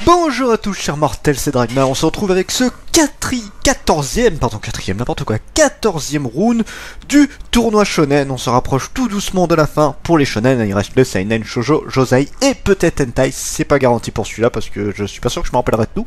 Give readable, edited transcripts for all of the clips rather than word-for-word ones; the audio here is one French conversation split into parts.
Bonjour à tous chers mortels, c'est Dragmar, on se retrouve avec ce 14e round du tournoi shonen. On se rapproche tout doucement de la fin pour les shonen, il reste le seinen, shoujo, josei et peut-être hentai, c'est pas garanti pour celui-là parce que je suis pas sûr que je me rappellerai de tout.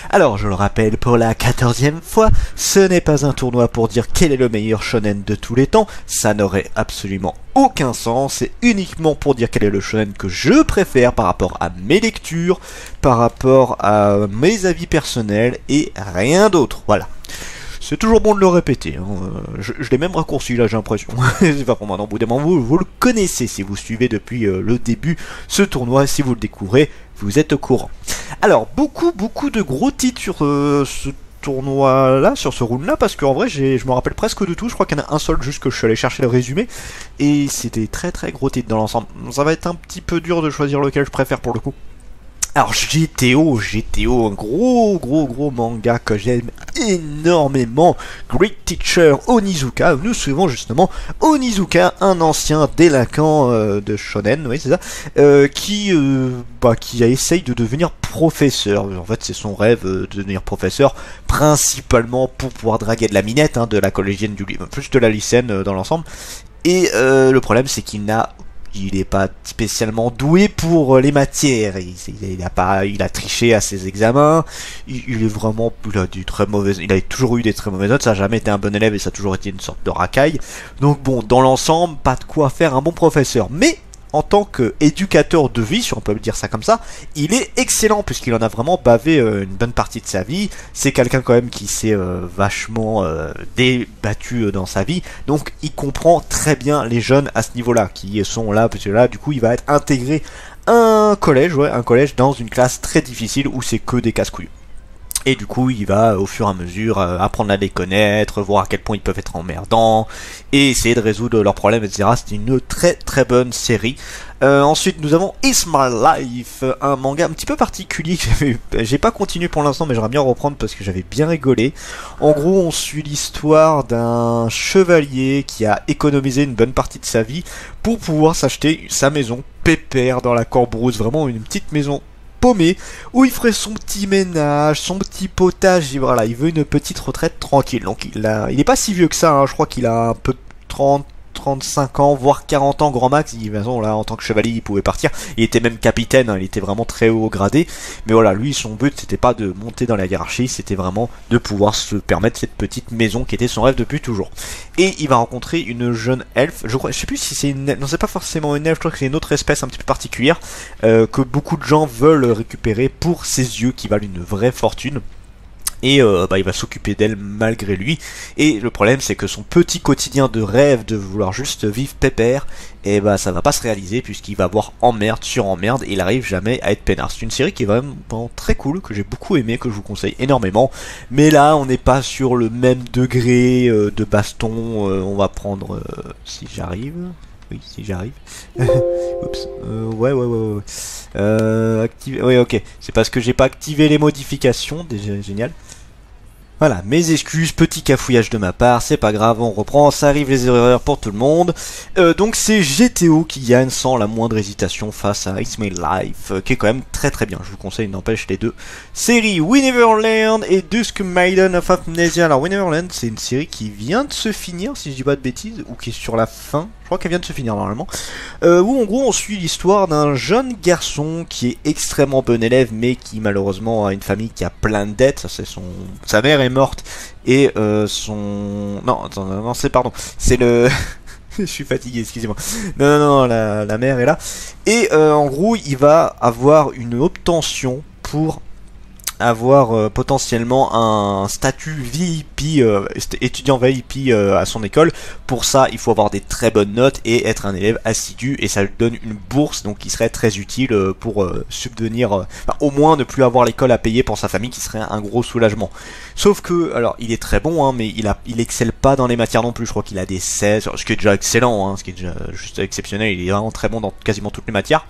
Alors je le rappelle pour la 14e fois, ce n'est pas un tournoi pour dire quel est le meilleur shonen de tous les temps, ça n'aurait absolument aucun sens, c'est uniquement pour dire quel est le shonen que je préfère par rapport à mes lectures, par rapport à mes avis personnels et rien d'autre, voilà. C'est toujours bon de le répéter, hein. Je l'ai même raccourci là j'ai l'impression, c'est pas pour moi, non, au bout d'un moment vous le connaissez si vous suivez depuis le début ce tournoi, si vous le découvrez, vous êtes au courant. Alors beaucoup de gros titres sur ce tournoi là, sur ce round là, parce qu'en vrai je me rappelle presque de tout, je crois qu'il y en a un seul juste que je suis allé chercher le résumé, et c'était très gros titres dans l'ensemble. Ça va être un petit peu dur de choisir lequel je préfère pour le coup. Alors GTO, un gros manga que j'aime énormément, Great Teacher Onizuka. Nous suivons justement Onizuka, un ancien délinquant de shonen, oui c'est ça, qui essaye de devenir professeur. En fait c'est son rêve de devenir professeur, principalement pour pouvoir draguer de la minette, hein, de la collégienne du livre, plus de la lycéenne dans l'ensemble. Et le problème c'est qu'il n'est pas spécialement doué pour les matières, il a triché à ses examens, il a toujours eu des très mauvaises notes, ça n'a jamais été un bon élève et ça a toujours été une sorte de racaille. Donc bon, dans l'ensemble, pas de quoi faire un bon professeur, mais en tant qu'éducateur de vie, si on peut le dire ça comme ça, il est excellent puisqu'il en a vraiment bavé une bonne partie de sa vie. C'est quelqu'un quand même qui s'est vachement débattu dans sa vie, donc il comprend très bien les jeunes à ce niveau-là, qui sont là, parce que là, du coup, il va être intégré à un collège dans une classe très difficile où c'est que des casse-couilles. Et du coup, il va au fur et à mesure apprendre à les connaître, voir à quel point ils peuvent être emmerdants, et essayer de résoudre leurs problèmes, etc. C'est une très bonne série. Ensuite, nous avons It's My Life, un manga un petit peu particulier. J'ai pas continué pour l'instant, mais j'aimerais bien reprendre parce que j'avais bien rigolé. En gros, on suit l'histoire d'un chevalier qui a économisé une bonne partie de sa vie pour pouvoir s'acheter sa maison pépère dans la Corbrousse, vraiment une petite maison paumé, où il ferait son petit ménage, son petit potage, et voilà, il veut une petite retraite tranquille. Donc il est pas si vieux que ça, hein, je crois qu'il a un peu 35 ans, voire 40 ans grand max. De toute façon, là, en tant que chevalier, il pouvait partir. Il était même capitaine, hein, il était vraiment très haut gradé. Mais voilà, lui, son but, c'était pas de monter dans la hiérarchie, c'était vraiment de pouvoir se permettre cette petite maison qui était son rêve depuis toujours. Et il va rencontrer une jeune elfe, je sais plus si c'est une elfe, non, c'est pas forcément une elfe, je crois que c'est une autre espèce un petit peu particulière, que beaucoup de gens veulent récupérer pour ses yeux qui valent une vraie fortune. Et il va s'occuper d'elle malgré lui. Et le problème c'est que son petit quotidien de rêve de vouloir juste vivre pépère, et ça va pas se réaliser puisqu'il va avoir emmerde sur emmerde et il arrive jamais à être peinard. C'est une série qui est vraiment très cool, que j'ai beaucoup aimé, que je vous conseille énormément. Mais là on n'est pas sur le même degré de baston. On va prendre si j'arrive. Oui, si j'arrive. Oups. Ouais. Oui, ok. C'est parce que j'ai pas activé les modifications. Déjà, génial. Voilà, mes excuses, petit cafouillage de ma part, c'est pas grave, on reprend, ça arrive les erreurs pour tout le monde. Donc c'est GTO qui gagne sans la moindre hésitation face à It's My Life, qui est quand même très bien, je vous conseille, n'empêche les deux séries, We Never Land et Dusk Maiden of Amnesia. Alors We Never Land, c'est une série qui vient de se finir, si je dis pas de bêtises, ou qui est sur la fin. Je crois qu'elle vient de se finir normalement, où en gros on suit l'histoire d'un jeune garçon qui est extrêmement bon élève mais qui malheureusement a une famille qui a plein de dettes. Sa mère est morte et c'est le je suis fatigué, excusez-moi. Non, la mère est là et en gros il va avoir une obtention pour avoir potentiellement un statut VIP, étudiant VIP à son école. Pour ça, il faut avoir des très bonnes notes et être un élève assidu, et ça lui donne une bourse, donc qui serait très utile pour subvenir, au moins ne plus avoir l'école à payer pour sa famille, qui serait un gros soulagement. Sauf que, alors, il est très bon, hein, mais il excelle pas dans les matières non plus. Je crois qu'il a des 16, ce qui est déjà excellent, hein, ce qui est déjà juste exceptionnel. Il est vraiment très bon dans quasiment toutes les matières.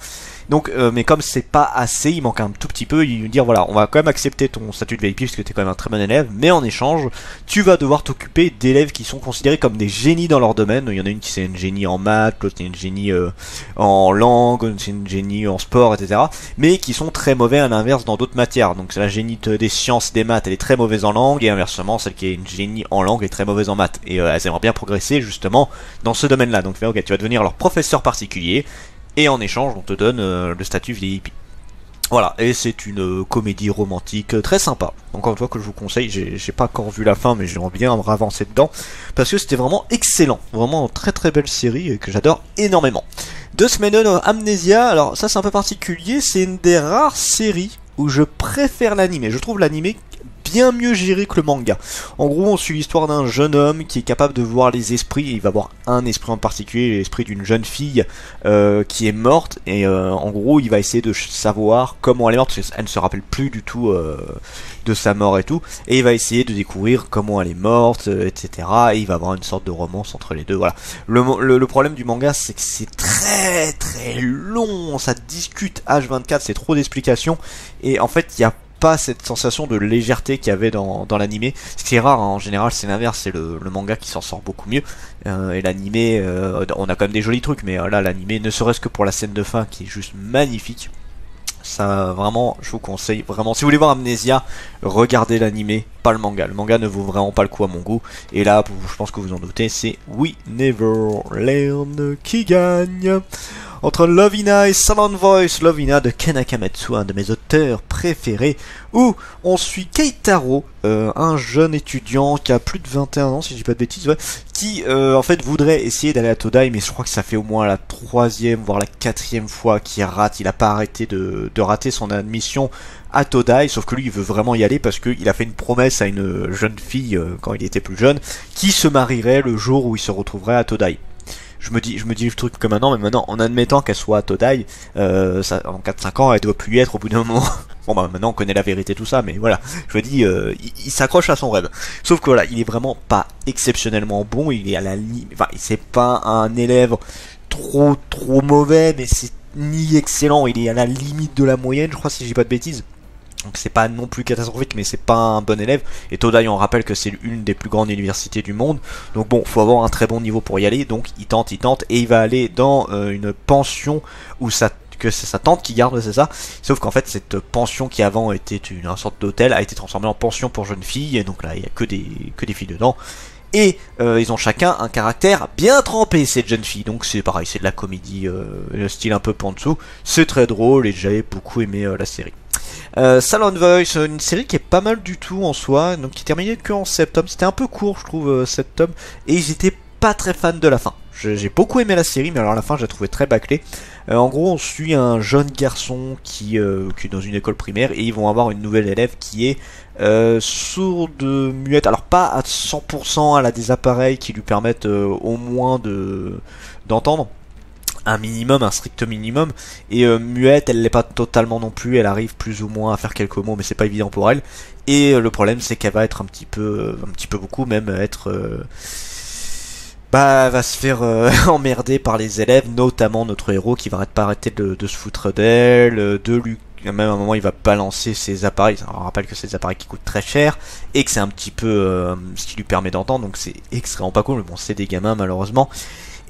Donc, mais comme c'est pas assez, il manque un tout petit peu, il lui dire voilà, on va quand même accepter ton statut de VIP parce que t'es quand même un très bon élève, mais en échange, tu vas devoir t'occuper d'élèves qui sont considérés comme des génies dans leur domaine. Il y en a une qui c'est une génie en maths, l'autre c'est une génie en langue, l'autre c'est une génie en sport, etc. Mais qui sont très mauvais à l'inverse dans d'autres matières. Donc c'est la génie des sciences, des maths, elle est très mauvaise en langue, et inversement, celle qui est une génie en langue est très mauvaise en maths. Et elles aimeraient bien progresser justement dans ce domaine-là. Donc ok, tu vas devenir leur professeur particulier. Et en échange, on te donne le statut VIP. Voilà, et c'est une comédie romantique très sympa. Encore une fois que je vous conseille, j'ai pas encore vu la fin, mais j'aimerais bien me ravancer dedans, parce que c'était vraiment excellent. Vraiment une très très belle série que j'adore énormément. Deux semaines Amnesia, alors ça c'est un peu particulier, c'est une des rares séries où je préfère l'anime. Je trouve l'anime bien mieux géré que le manga. En gros, on suit l'histoire d'un jeune homme qui est capable de voir les esprits. Il va voir un esprit en particulier, l'esprit d'une jeune fille qui est morte. Et en gros, il va essayer de savoir comment elle est morte, parce qu'elle ne se rappelle plus du tout de sa mort et tout. Et il va essayer de découvrir comment elle est morte, etc. Et il va avoir une sorte de romance entre les deux. Voilà. Le problème du manga, c'est que c'est très très long. Ça discute H24, c'est trop d'explications. Et en fait, il y a pas cette sensation de légèreté qu'il y avait dans l'animé. Ce qui est rare, hein. En général c'est l'inverse, c'est le manga qui s'en sort beaucoup mieux. Et l'animé, on a quand même des jolis trucs, mais là l'animé, ne serait-ce que pour la scène de fin qui est juste magnifique. Ça, vraiment, je vous conseille, vraiment, si vous voulez voir Amnesia, regardez l'animé, pas le manga. Le manga ne vaut vraiment pas le coup à mon goût. Et là, je pense que vous en doutez, c'est We Never Learn qui gagne. Entre Lovina et Silent Voice, Lovina de Ken Akamatsu, un de mes auteurs préférés, où on suit Keitaro, un jeune étudiant qui a plus de 21 ans, si je dis pas de bêtises, ouais, qui en fait voudrait essayer d'aller à Todai, mais je crois que ça fait au moins la 3e, voire la 4e fois qu'il rate. Il a pas arrêté de rater son admission à Todai, sauf que lui il veut vraiment y aller parce qu'il a fait une promesse à une jeune fille quand il était plus jeune, qui se marierait le jour où il se retrouverait à Todai. Je me dis le truc comme maintenant, mais maintenant, en admettant qu'elle soit à Todai, ça, en 4-5 ans, elle doit plus y être au bout d'un moment. Bon bah maintenant on connaît la vérité tout ça, mais voilà, je me dis, il s'accroche à son rêve. Sauf que voilà, il est vraiment pas exceptionnellement bon, il est à la limite, enfin c'est pas un élève trop mauvais, mais c'est ni excellent, il est à la limite de la moyenne, je crois si je dis pas de bêtises. Donc c'est pas non plus catastrophique, mais c'est pas un bon élève. Et Todai, on rappelle que c'est une des plus grandes universités du monde. Donc bon, faut avoir un très bon niveau pour y aller. Donc il tente, et il va aller dans une pension où que c'est sa tante qui garde, c'est ça. Sauf qu'en fait, cette pension qui avant était une sorte d'hôtel a été transformée en pension pour jeunes filles. Et donc là, il y a que des filles dedans. Et ils ont chacun un caractère bien trempé, cette jeune fille. Donc c'est pareil, c'est de la comédie, le style un peu pantsu. C'est très drôle et j'avais beaucoup aimé la série. Silent Voice, une série qui est pas mal du tout en soi, donc qui terminait que en 7 tomes. C'était un peu court, je trouve, 7 tomes, et j'étais pas très fan de la fin. J'ai beaucoup aimé la série, mais alors la fin, je la trouvais très bâclée. En gros, on suit un jeune garçon qui est dans une école primaire, et ils vont avoir une nouvelle élève qui est sourde, muette. Alors pas à 100%, elle a des appareils qui lui permettent au moins d'entendre. Un minimum, un strict minimum, et muette, elle l'est pas totalement non plus, elle arrive plus ou moins à faire quelques mots, mais c'est pas évident pour elle, et le problème c'est qu'elle va être un petit peu beaucoup même, être va se faire emmerder par les élèves, notamment notre héros qui va pas arrêter de se foutre d'elle, de lui, même à un moment il va balancer ses appareils. On rappelle que c'est des appareils qui coûtent très cher, et que c'est un petit peu ce qui lui permet d'entendre, donc c'est extrêmement pas cool, mais bon c'est des gamins malheureusement,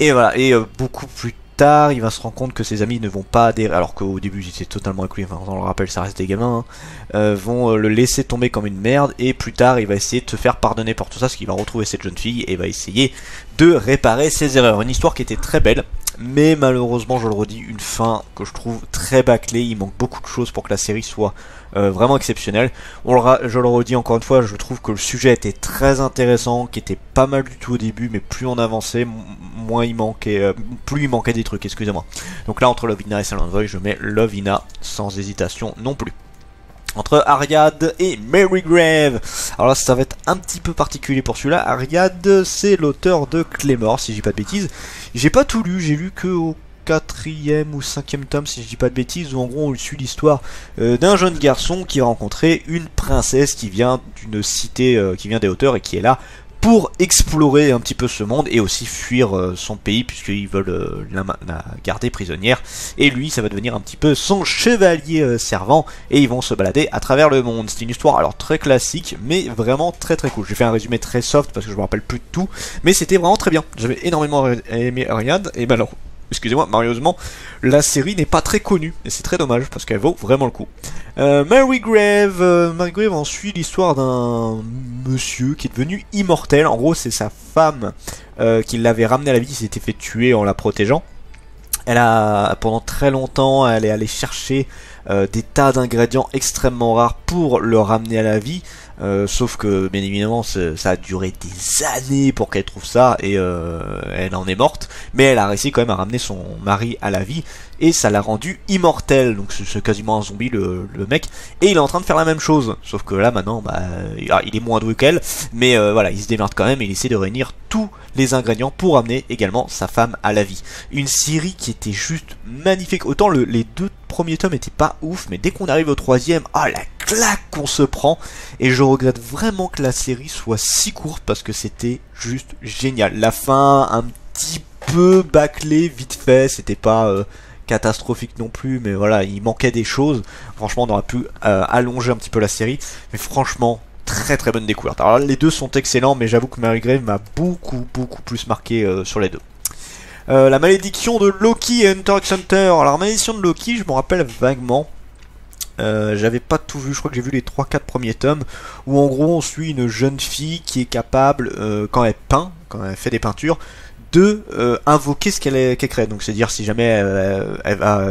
et voilà, et beaucoup plus tard, il va se rendre compte que ses amis ne vont pas adhérer, alors qu'au début ils étaient totalement avec lui, enfin on le rappelle, ça reste des gamins, hein, vont le laisser tomber comme une merde, et plus tard il va essayer de se faire pardonner pour tout ça, parce qu'il va retrouver cette jeune fille, et va essayer de réparer ses erreurs. Une histoire qui était très belle, mais malheureusement, je le redis, une fin que je trouve très bâclée. Il manque beaucoup de choses pour que la série soit vraiment exceptionnelle. Je le redis encore une fois, je trouve que le sujet était très intéressant, qui était pas mal du tout au début, mais plus on avançait, plus il manquait des trucs, excusez-moi. Donc là, entre Lovina et Silent Voice, je mets Lovina sans hésitation non plus. Entre Ariad et Mary Grave. Alors là, ça va être un petit peu particulier pour celui-là. Ariad, c'est l'auteur de Claymore, si je dis pas de bêtises. J'ai pas tout lu, j'ai lu que au 4e ou 5e tome, si je dis pas de bêtises, où en gros on suit l'histoire d'un jeune garçon qui a rencontré une princesse qui vient d'une cité, qui vient des hauteurs et qui est là pour explorer un petit peu ce monde et aussi fuir son pays puisqu'ils veulent la garder prisonnière. Et lui, ça va devenir un petit peu son chevalier servant et ils vont se balader à travers le monde. C'est une histoire alors très classique mais vraiment très très cool. J'ai fait un résumé très soft parce que je me rappelle plus de tout, mais c'était vraiment très bien. J'avais énormément aimé Ariane et ben alors, excusez-moi, malheureusement, la série n'est pas très connue, et c'est très dommage, parce qu'elle vaut vraiment le coup. Mary Grave, on suit l'histoire d'un monsieur qui est devenu immortel. En gros, c'est sa femme qui l'avait ramené à la vie, qui s'était fait tuer en la protégeant. Elle a, pendant très longtemps, elle est allée chercher des tas d'ingrédients extrêmement rares pour le ramener à la vie. Sauf que bien évidemment ça a duré des années pour qu'elle trouve ça et elle en est morte, mais elle a réussi quand même à ramener son mari à la vie et ça l'a rendu immortel, donc c'est quasiment un zombie le mec, et il est en train de faire la même chose, sauf que là maintenant bah, il est moins doué qu'elle, mais voilà, il se démerde quand même et il essaie de réunir tous les ingrédients pour ramener également sa femme à la vie. Une série qui était juste magnifique, autant les 2 premiers tomes étaient pas ouf, mais dès qu'on arrive au 3e, ah la claque qu'on se prend, et je regrette vraiment que la série soit si courte parce que c'était juste génial. La fin un petit peu bâclée vite fait, c'était pas catastrophique non plus, mais voilà, il manquait des choses. Franchement, on aurait pu allonger un petit peu la série, mais franchement très très bonne découverte. Alors les 2 sont excellents, mais j'avoue que Mary Grave m'a beaucoup plus marqué sur les 2. La malédiction de Loki et Hunter x Hunter. Alors, malédiction de Loki, je me rappelle vaguement. J'avais pas tout vu, je crois que j'ai vu les 3-4 premiers tomes, où en gros on suit une jeune fille qui est capable, quand elle peint, quand elle fait des peintures, de invoquer ce qu'elle crée. Donc c'est à dire si jamais elle va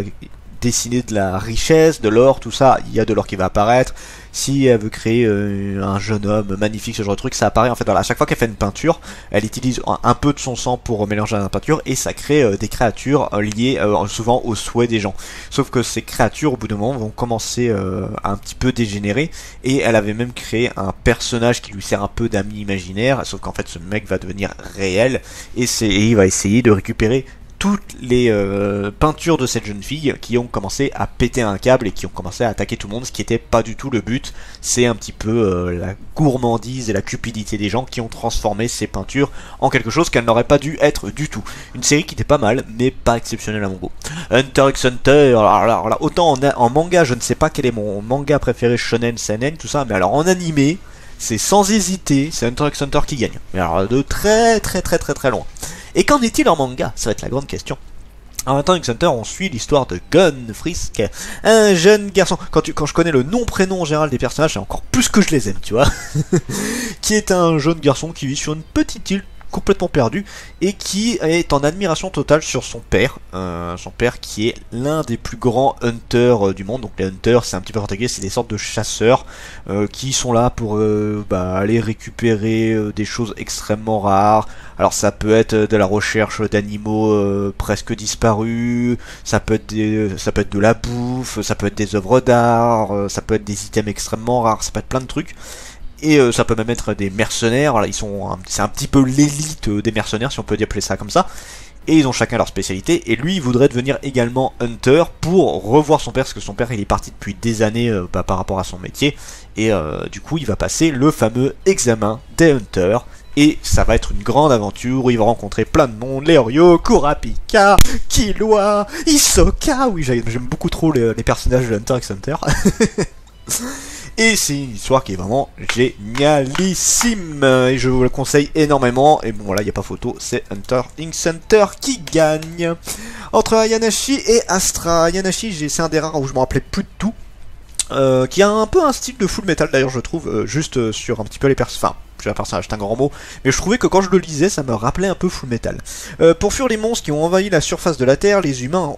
dessiner de la richesse, de l'or, tout ça, il y a de l'or qui va apparaître. Si elle veut créer un jeune homme magnifique, ce genre de truc, ça apparaît en fait. À chaque fois qu'elle fait une peinture, elle utilise un peu de son sang pour mélanger à la peinture et ça crée des créatures liées souvent aux souhaits des gens. Sauf que ces créatures, au bout d'un moment, vont commencer à un petit peu dégénérer, et elle avait même créé un personnage qui lui sert un peu d'ami imaginaire, sauf qu'en fait ce mec va devenir réel et il va essayer de récupérer toutes les peintures de cette jeune fille qui ont commencé à péter un câble et qui ont commencé à attaquer tout le monde, ce qui n'était pas du tout le but. C'est un petit peu la gourmandise et la cupidité des gens qui ont transformé ces peintures en quelque chose qu'elles n'auraient pas dû être du tout. Une série qui était pas mal, mais pas exceptionnelle à mon goût. Hunter x Hunter, alors là, autant en manga, je ne sais pas quel est mon manga préféré, shonen, seinen, tout ça, mais alors en animé, c'est sans hésiter, c'est Hunter x Hunter qui gagne. Mais alors de très loin. Et qu'en est-il en manga? Ça va être la grande question. En Hunter x Hunter, on suit l'histoire de Gunfrisk, un jeune garçon. Quand je connais le nom-prénom en général des personnages, c'est encore plus que je les aime, tu vois. Qui est un jeune garçon qui vit sur une petite île complètement perdu et qui est en admiration totale sur son père qui est l'un des plus grands hunters du monde. Donc les hunters, c'est un petit peu intégré, c'est des sortes de chasseurs qui sont là pour aller récupérer des choses extrêmement rares. Alors ça peut être de la recherche d'animaux presque disparus, ça peut être de la bouffe, ça peut être des œuvres d'art, ça peut être des items extrêmement rares, ça peut être plein de trucs. Et ça peut même être des mercenaires. Voilà, c'est un petit peu l'élite des mercenaires, si on peut appeler ça comme ça. Et ils ont chacun leur spécialité. Et lui, il voudrait devenir également hunter pour revoir son père, parce que son père, il est parti depuis des années par rapport à son métier. Et du coup, il va passer le fameux examen des hunters. Et ça va être une grande aventure où il va rencontrer plein de monde. Leorio, Kurapika, Killua, Hisoka. Oui, j'aime beaucoup trop les personnages de Hunter x Hunter. Et c'est une histoire qui est vraiment génialissime. Et je vous le conseille énormément. Et bon, voilà, il n'y a pas photo. C'est Hunter x Hunter qui gagne. Entre Ayanashi et Astra. Ayanashi, c'est un des rares où je me rappelais plus de tout. Qui a un peu un style de Full Metal d'ailleurs, je trouve. Juste sur un petit peu les personnages. Enfin, un personnage, c'est un grand mot, mais je trouvais que quand je le lisais, ça me rappelait un peu Full Metal. Pour fuir les monstres qui ont envahi la surface de la Terre, les humains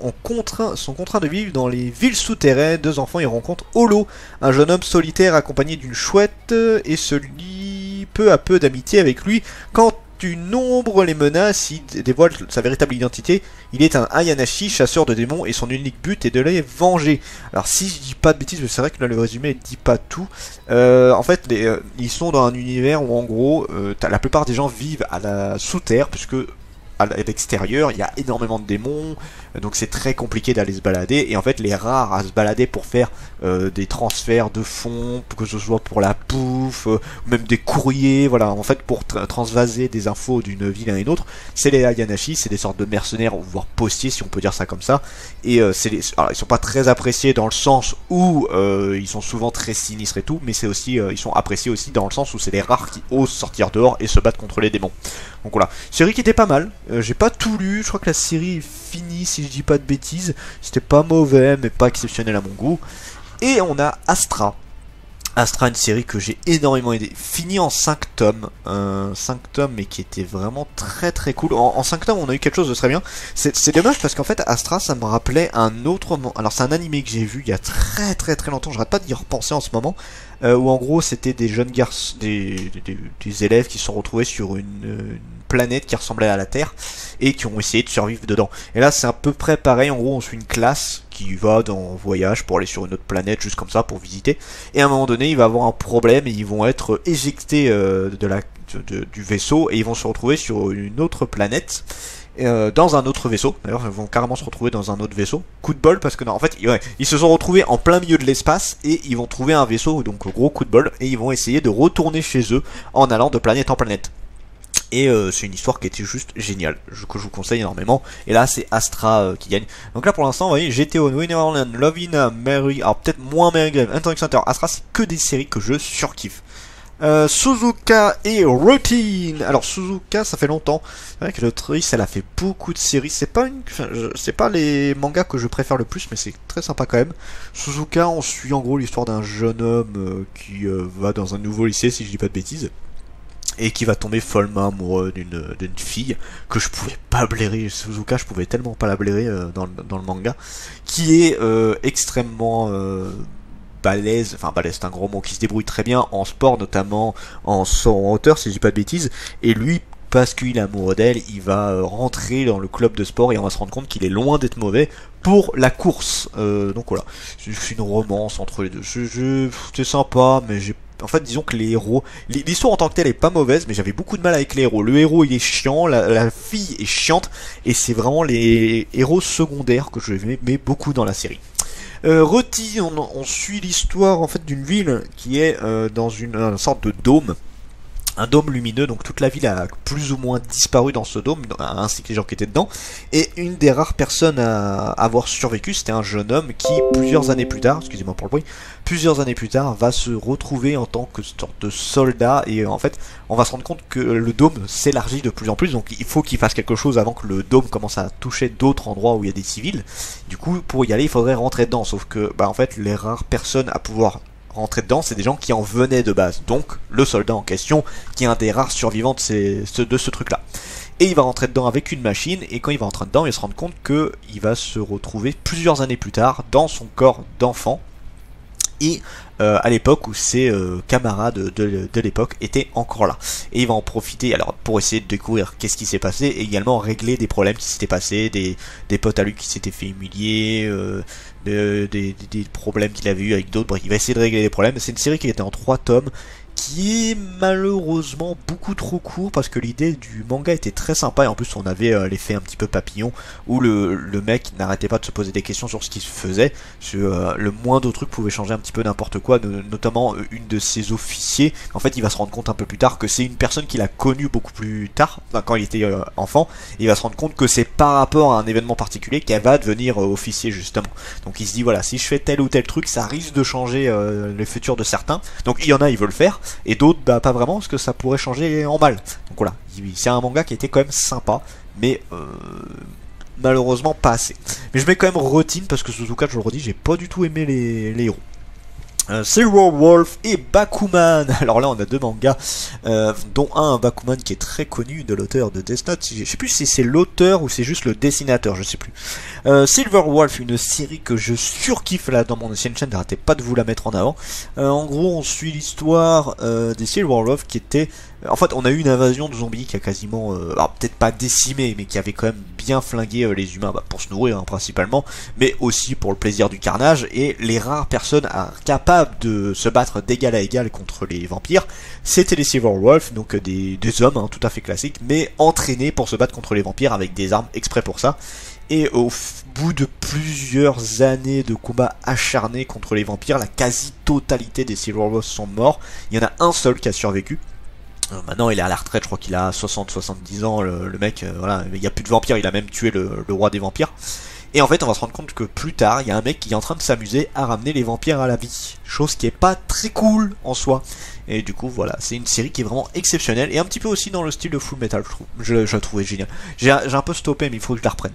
sont contraints de vivre dans les villes souterraines. 2 enfants y rencontrent Holo, un jeune homme solitaire accompagné d'une chouette, et se lie peu à peu d'amitié avec lui. Quand une ombre les menace, il dévoile sa véritable identité. Il est un Ayanashi, chasseur de démons, et son unique but est de les venger. Alors si je dis pas de bêtises, c'est vrai que là le résumé dit pas tout. En fait, ils sont dans un univers où en gros, la plupart des gens vivent sous terre, puisque à l'extérieur, il y a énormément de démons, donc c'est très compliqué d'aller se balader, et en fait les rares à se balader pour faire des transferts de fonds, que ce soit pour la bouffe, même des courriers, voilà, en fait pour transvaser des infos d'une ville à une autre, c'est les Ayanashi, c'est des sortes de mercenaires, voire postiers si on peut dire ça comme ça, et alors, ils sont pas très appréciés dans le sens où ils sont souvent très sinistres et tout, mais c'est aussi, ils sont appréciés aussi dans le sens où c'est les rares qui osent sortir dehors et se battre contre les démons. Donc voilà, série qui était pas mal, j'ai pas tout lu, je crois que la série est finie si je dis pas de bêtises, c'était pas mauvais mais pas exceptionnel à mon goût. Et on a Astra. Astra, une série que j'ai énormément aidé, fini en 5 tomes, 5 tomes mais qui était vraiment très très cool. En 5 tomes on a eu quelque chose de très bien. C'est dommage parce qu'en fait Astra ça me rappelait un autre... Alors c'est un animé que j'ai vu il y a très très très longtemps, j'arrête pas d'y repenser en ce moment, où en gros c'était des jeunes garçons, des élèves qui se sont retrouvés sur une planète qui ressemblait à la Terre et qui ont essayé de survivre dedans. Et là c'est à peu près pareil, en gros on suit une classe qui va dans voyage pour aller sur une autre planète juste comme ça pour visiter, et à un moment donné il va avoir un problème et ils vont être éjectés du vaisseau et ils vont se retrouver sur une autre planète, dans un autre vaisseau. D'ailleurs ils vont carrément se retrouver dans un autre vaisseau, coup de bol parce que non, en fait ouais, ils se sont retrouvés en plein milieu de l'espace et ils vont trouver un vaisseau, donc gros coup de bol, et ils vont essayer de retourner chez eux en allant de planète en planète. Et c'est une histoire qui était juste géniale, que je vous conseille énormément. Et là, c'est Astra qui gagne. Donc là, pour l'instant, vous voyez, GTO, Winnerland, Lovina, Mary, alors peut-être moins Mary Grave, Interact Center, Astra, c'est que des séries que je surkiffe. Suzuka et Routine. Alors Suzuka, ça fait longtemps. C'est vrai que l'autrice, elle a fait beaucoup de séries. C'est pas c'est pas les mangas que je préfère le plus, mais c'est très sympa quand même. Suzuka, on suit en gros l'histoire d'un jeune homme qui va dans un nouveau lycée, si je dis pas de bêtises, et qui va tomber follement amoureux d'une fille que je pouvais pas blairer. Suzuka, je pouvais tellement pas la blairer dans le manga, qui est extrêmement balèze, enfin balèze c'est un gros mot, qui se débrouille très bien en sport, notamment en saut en hauteur si je dis pas de bêtises, et lui, parce qu'il est amoureux d'elle, il va rentrer dans le club de sport et on va se rendre compte qu'il est loin d'être mauvais pour la course. Donc voilà, c'est une romance entre les deux. C'est sympa, mais en fait, disons que les héros... L'histoire en tant que telle est pas mauvaise, mais j'avais beaucoup de mal avec les héros. Le héros, il est chiant, la fille est chiante, et c'est vraiment les héros secondaires que je mets beaucoup dans la série. Roti, on suit l'histoire en fait d'une ville qui est dans une sorte de dôme. Un dôme lumineux, donc toute la ville a plus ou moins disparu dans ce dôme, ainsi que les gens qui étaient dedans, et une des rares personnes à avoir survécu, c'était un jeune homme qui, plusieurs années plus tard, excusez-moi pour le bruit, plusieurs années plus tard, va se retrouver en tant que sorte de soldat, et en fait, on va se rendre compte que le dôme s'élargit de plus en plus, donc il faut qu'il fasse quelque chose avant que le dôme commence à toucher d'autres endroits où il y a des civils. Du coup, pour y aller, il faudrait rentrer dedans, sauf que, en fait, les rares personnes à pouvoir rentrer dedans, c'est des gens qui en venaient de base. Donc, le soldat en question, qui est un des rares survivants de ce truc-là. Et il va rentrer dedans avec une machine, et quand il va rentrer dedans, il va se rendre compte qu'il va se retrouver plusieurs années plus tard dans son corps d'enfant, et à l'époque où ses camarades de l'époque étaient encore là. Et il va en profiter alors pour essayer de découvrir qu'est-ce qui s'est passé, et également régler des problèmes qui s'étaient passés, des potes à lui qui s'étaient fait humilier, des problèmes qu'il avait eu avec d'autres. Bref, il va essayer de régler les problèmes. C'est une série qui était en 3 tomes, qui est malheureusement beaucoup trop court, parce que l'idée du manga était très sympa, et en plus on avait l'effet un petit peu papillon, où le mec n'arrêtait pas de se poser des questions sur ce qui se faisait, le moindre truc pouvait changer un petit peu n'importe quoi, notamment une de ses officiers. En fait il va se rendre compte un peu plus tard que c'est une personne qu'il a connue beaucoup plus tard, quand il était enfant, et il va se rendre compte que c'est par rapport à un événement particulier qu'elle va devenir officier justement. Donc il se dit voilà, si je fais tel ou tel truc, ça risque de changer le futur de certains. Donc il y en a, ils veulent le faire, et d'autres pas vraiment, parce que ça pourrait changer en mal. Donc voilà, c'est un manga qui était quand même sympa, mais malheureusement pas assez. Mais je mets quand même Routine, parce que Suzuka, je le redis, j'ai pas du tout aimé les héros. Zero Wolf et Bakuman. Alors là on a 2 mangas, dont un Bakuman qui est très connu, de l'auteur de Death Note. Je sais plus si c'est l'auteur ou c'est juste le dessinateur, je sais plus. Silver Wolf, une série que je surkiffe là dans mon ancienne chaîne, j'arrêtais pas de vous la mettre en avant. En gros, on suit l'histoire des Silver Wolf qui étaient... En fait, on a eu une invasion de zombies qui a quasiment, alors peut-être pas décimé, mais qui avait quand même bien flingué les humains, pour se nourrir principalement, mais aussi pour le plaisir du carnage, et les rares personnes capables de se battre d'égal à égal contre les vampires, c'était les Silver Wolf, donc des hommes tout à fait classiques, mais entraînés pour se battre contre les vampires avec des armes exprès pour ça. Et au bout de plusieurs années de combats acharnés contre les vampires, la quasi-totalité des Silver Wolf sont morts. Il y en a un seul qui a survécu. Maintenant il est à la retraite, je crois qu'il a 60-70 ans, le mec, voilà, il n'y a plus de vampires, il a même tué le roi des vampires. Et en fait on va se rendre compte que plus tard, il y a un mec qui est en train de s'amuser à ramener les vampires à la vie. Chose qui est pas très cool en soi. Et du coup voilà, c'est une série qui est vraiment exceptionnelle, et un petit peu aussi dans le style de Full Metal, je trouve. Je la trouvais génial. J'ai un peu stoppé, mais il faut que je la reprenne.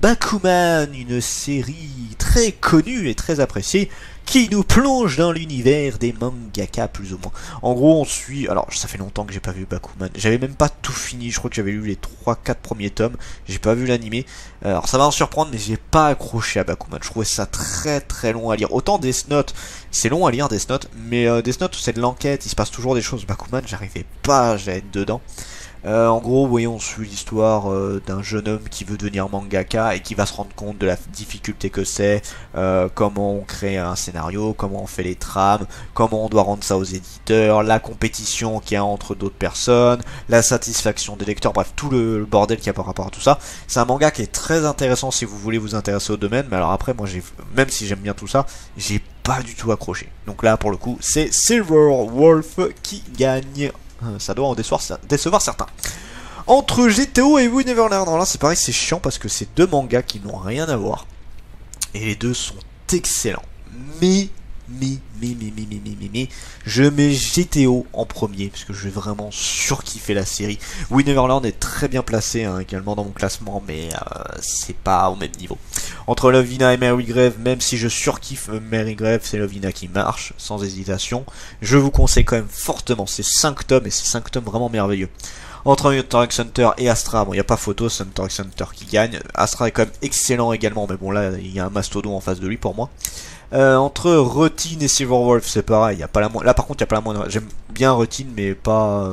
Bakuman, une série très connue et très appréciée, qui nous plonge dans l'univers des mangaka plus ou moins. En gros on suit, alors ça fait longtemps que j'ai pas vu Bakuman, j'avais même pas tout fini, je crois que j'avais lu les 3-4 premiers tomes, j'ai pas vu l'animé, alors ça va en surprendre mais j'ai pas accroché à Bakuman, je trouvais ça très très long à lire. Autant Death Note, c'est long à lire Death Note, mais Death Note c'est de l'enquête, il se passe toujours des choses. Bakuman j'arrivais pas à être dedans. En gros, vous voyez, on suit l'histoire d'un jeune homme qui veut devenir mangaka et qui va se rendre compte de la difficulté que c'est, comment on crée un scénario, comment on fait les trames, comment on doit rendre ça aux éditeurs, la compétition qu'il y a entre d'autres personnes, la satisfaction des lecteurs, bref, tout le bordel qu'il y a par rapport à tout ça. C'est un manga qui est très intéressant si vous voulez vous intéresser au domaine, mais alors après, moi, même si j'aime bien tout ça, j'ai pas du tout accroché. Donc là, pour le coup, c'est Silver Wolf qui gagne. Ça doit en décevoir certains. Entre GTO et We Never Learn, alors là c'est pareil, c'est chiant parce que c'est deux mangas qui n'ont rien à voir. Et les deux sont excellents. Mais, je mets GTO en premier, parce que je vais vraiment surkiffer la série. We Never Learn est très bien placé également dans mon classement, mais c'est pas au même niveau. Entre Lovina et Mary Grave, même si je surkiffe Mary Grave, c'est Lovina qui marche, sans hésitation. Je vous conseille quand même fortement ces 5 tomes, et ces 5 tomes vraiment merveilleux. Entre Hunter x Hunter et Astra, bon il n'y a pas photo, c'est Hunter x Hunter qui gagne. Astra est quand même excellent également, mais bon là il y a un mastodon en face de lui pour moi. Entre Routine et Silver Wolf, c'est pareil, y a pas la là par contre il n'y a pas la moindre. J'aime bien Routine, mais pas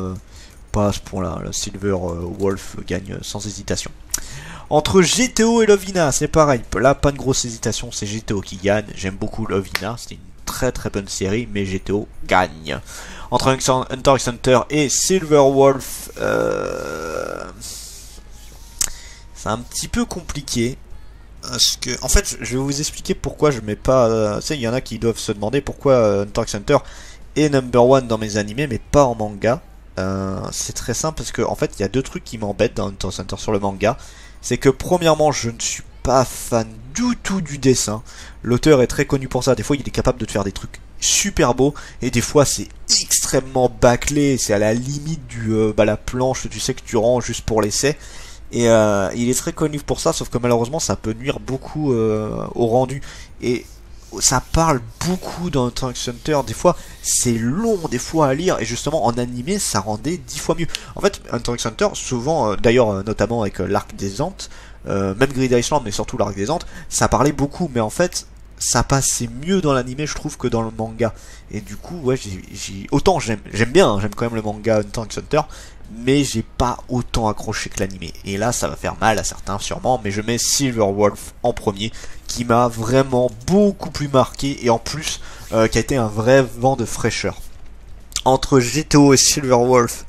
à ce point-là. La Silver Wolf gagne sans hésitation. Entre GTO et Lovina, c'est pareil. Là, pas de grosse hésitation, c'est GTO qui gagne. J'aime beaucoup Lovina, c'est une très très bonne série, mais GTO gagne. Entre Hunter x Hunter et Silver Wolf, c'est un petit peu compliqué. Parce que, en fait, je vais vous expliquer pourquoi je mets pas... tu sais, il y en a qui doivent se demander pourquoi Hunter x Hunter est #1 dans mes animés, mais pas en manga. C'est très simple, parce que, en fait, il y a deux trucs qui m'embêtent dans Hunter x Hunter sur le manga. C'est que, premièrement, je ne suis pas fan du tout du dessin. L'auteur est très connu pour ça. Des fois, il est capable de te faire des trucs super beaux, et des fois, c'est extrêmement bâclé. C'est à la limite du la planche, tu sais, que tu rends juste pour l'essai. Et il est très connu pour ça, sauf que malheureusement ça peut nuire beaucoup au rendu. Et ça parle beaucoup dans Hunter x Hunter, des fois c'est long des fois à lire, et justement en animé ça rendait 10 fois mieux. En fait Hunter x Hunter, souvent, d'ailleurs notamment avec l'arc des Antes, même Grid Island mais surtout l'arc des Antes, ça parlait beaucoup, mais en fait ça passait mieux dans l'animé je trouve que dans le manga. Et du coup ouais, autant j'aime bien, j'aime quand même le manga Hunter x Hunter, mais j'ai pas autant accroché que l'animé. Et là ça va faire mal à certains sûrement, mais je mets Silver Wolf en premier, qui m'a vraiment beaucoup plus marqué, et en plus qui a été un vrai vent de fraîcheur. Entre GTO et Silver Wolf,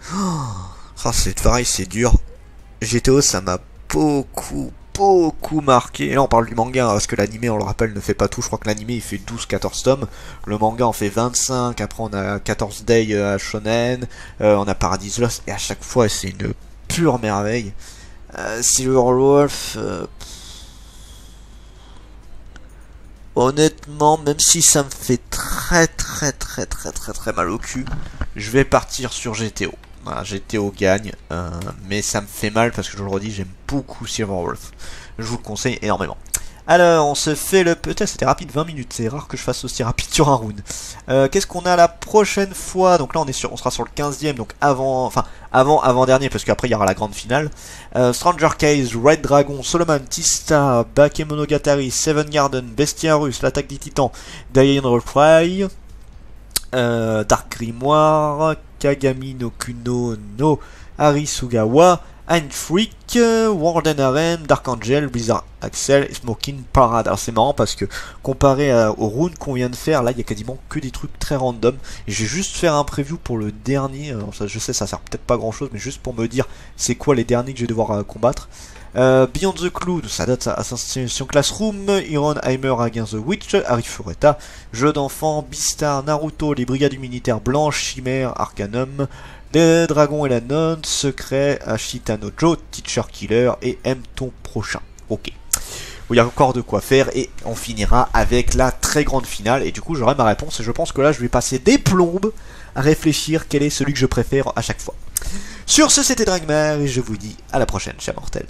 c'est pareil, c'est dur. GTO ça m'a beaucoup marqué. Et là on parle du manga, parce que l'animé, on le rappelle, ne fait pas tout. Je crois que l'animé il fait 12-14 tomes, le manga en fait 25. Après on a 14 Day à Shonen, on a Paradise Lost, et à chaque fois c'est une pure merveille. Silver Wolf, honnêtement, même si ça me fait très mal au cul, je vais partir sur GTO. Voilà, GTO gagne, mais ça me fait mal parce que je le redis, j'aime beaucoup Silver Wolf. Je vous le conseille énormément. Alors, on se fait le... Peut-être c'était rapide, 20 minutes, c'est rare que je fasse aussi rapide sur un round. Qu'est-ce qu'on a la prochaine fois? Donc là, on sera sur le 15e, donc avant-dernier, parce qu'après, il y aura la grande finale. Stranger Case, Red Dragon, Solomon, Tista, Bakemonogatari, Seven Garden, Bestiarus, L'attaque des Titans, Diane Fry, Dark Grimoire, Kagami no Kuno no Arisugawa, Ein Freak, Warden Harem, Dark Angel, Blizzard Axel et Smoking Parade. Alors c'est marrant parce que comparé au round qu'on vient de faire, là il y a quasiment que des trucs très random. Et je vais juste faire un preview pour le dernier. Alors, ça, je sais ça sert peut-être pas grand chose, mais juste pour me dire c'est quoi les derniers que je vais devoir combattre. Beyond the Cloud, ça date à Assassination Classroom, Iron Heimer Against the Witch, Arifureta, Jeu d'enfant, Beastar, Naruto, les Brigades Humanitaires Blanches, Chimère, Arcanum, Les Dragons et la Nonne, Secret, Ashita no Joe, Teacher Killer et Aime ton prochain. Ok. Il y a encore de quoi faire et on finira avec la très grande finale et du coup j'aurai ma réponse et je pense que là je vais passer des plombes à réfléchir quel est celui que je préfère à chaque fois. Sur ce c'était Dragmar et je vous dis à la prochaine chers mortels.